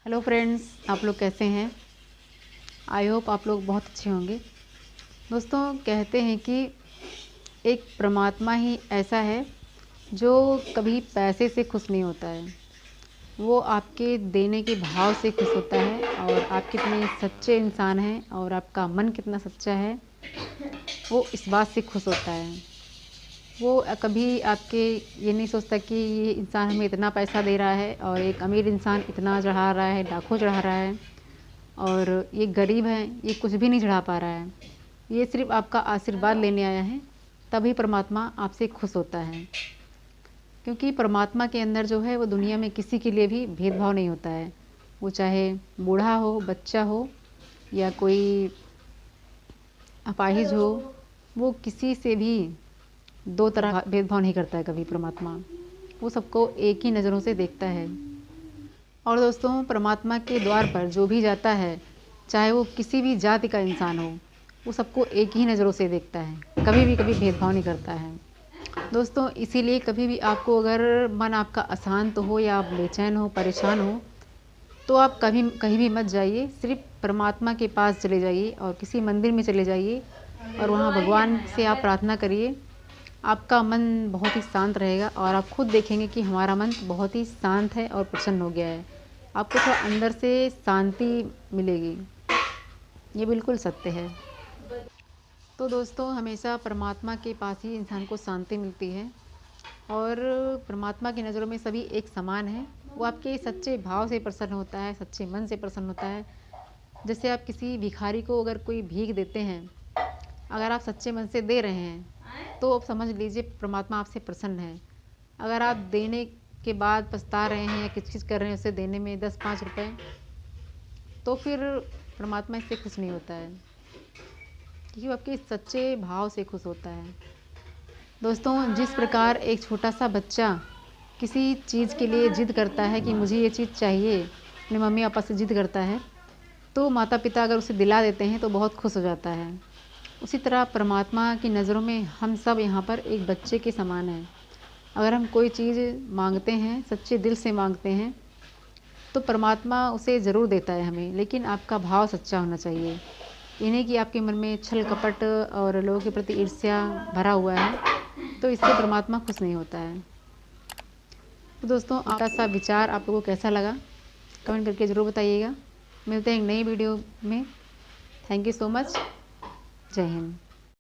Hello friends, आप लोग कैसे हैं। आई होप आप लोग बहुत अच्छे होंगे। दोस्तों, कहते हैं कि एक परमात्मा ही ऐसा है जो कभी पैसे से खुश नहीं होता है। वो आपके देने के भाव से खुश होता है और आप कितने सच्चे इंसान हैं और आपका मन कितना सच्चा है, वो इस बात से खुश होता है। वो कभी आपके ये नहीं सोचता कि ये इंसान हमें इतना पैसा दे रहा है और एक अमीर इंसान इतना चढ़ा रहा है, लाखों चढ़ा रहा है, और ये गरीब है, ये कुछ भी नहीं चढ़ा पा रहा है। ये सिर्फ आपका आशीर्वाद लेने आया है, तभी परमात्मा आपसे खुश होता है। क्योंकि परमात्मा के अंदर जो है वो दुनिया में किसी के लिए भी भेदभाव नहीं होता है। वो चाहे बूढ़ा हो, बच्चा हो या कोई अपाहिज हो, वो किसी से भी दो तरह भेदभाव नहीं करता है कभी परमात्मा। वो सबको एक ही नज़रों से देखता है। और दोस्तों, परमात्मा के द्वार पर जो भी जाता है, चाहे वो किसी भी जाति का इंसान हो, वो सबको एक ही नज़रों से देखता है, कभी भेदभाव नहीं करता है। दोस्तों, इसीलिए कभी भी आपको अगर मन आपका अशांत हो या आप बेचैन हो, परेशान हो, तो आप कभी कहीं भी मत जाइए, सिर्फ परमात्मा के पास चले जाइए और किसी मंदिर में चले जाइए और वहाँ भगवान से आप प्रार्थना करिए। आपका मन बहुत ही शांत रहेगा और आप खुद देखेंगे कि हमारा मन बहुत ही शांत है और प्रसन्न हो गया है। आपको थोड़ा अंदर से शांति मिलेगी, ये बिल्कुल सत्य है। तो दोस्तों, हमेशा परमात्मा के पास ही इंसान को शांति मिलती है और परमात्मा की नज़रों में सभी एक समान है। वो आपके सच्चे भाव से प्रसन्न होता है, सच्चे मन से प्रसन्न होता है। जैसे आप किसी भिखारी को अगर कोई भीख देते हैं, अगर आप सच्चे मन से दे रहे हैं तो आप समझ लीजिए परमात्मा आपसे प्रसन्न है। अगर आप देने के बाद पछता रहे हैं या किच-किच कर रहे हैं उसे देने में 10-5 रुपए, तो फिर परमात्मा इससे खुश नहीं होता है, क्योंकि वो आपके सच्चे भाव से खुश होता है। दोस्तों, जिस प्रकार एक छोटा सा बच्चा किसी चीज़ के लिए ज़िद करता है कि मुझे ये चीज़ चाहिए, अपने मम्मी पापा से ज़िद करता है, तो माता पिता अगर उसे दिला देते हैं तो बहुत खुश हो जाता है। उसी तरह परमात्मा की नज़रों में हम सब यहाँ पर एक बच्चे के समान हैं। अगर हम कोई चीज़ मांगते हैं, सच्चे दिल से मांगते हैं, तो परमात्मा उसे ज़रूर देता है हमें, लेकिन आपका भाव सच्चा होना चाहिए। ये नहीं कि आपके मन में छल कपट और लोगों के प्रति ईर्ष्या भरा हुआ है, तो इससे परमात्मा खुश नहीं होता है। तो दोस्तों, आपका सा विचार आप लोगों को कैसा लगा, कमेंट करके ज़रूर बताइएगा। मिलते हैं एक नई वीडियो में। Thank you so much. जय हिंद।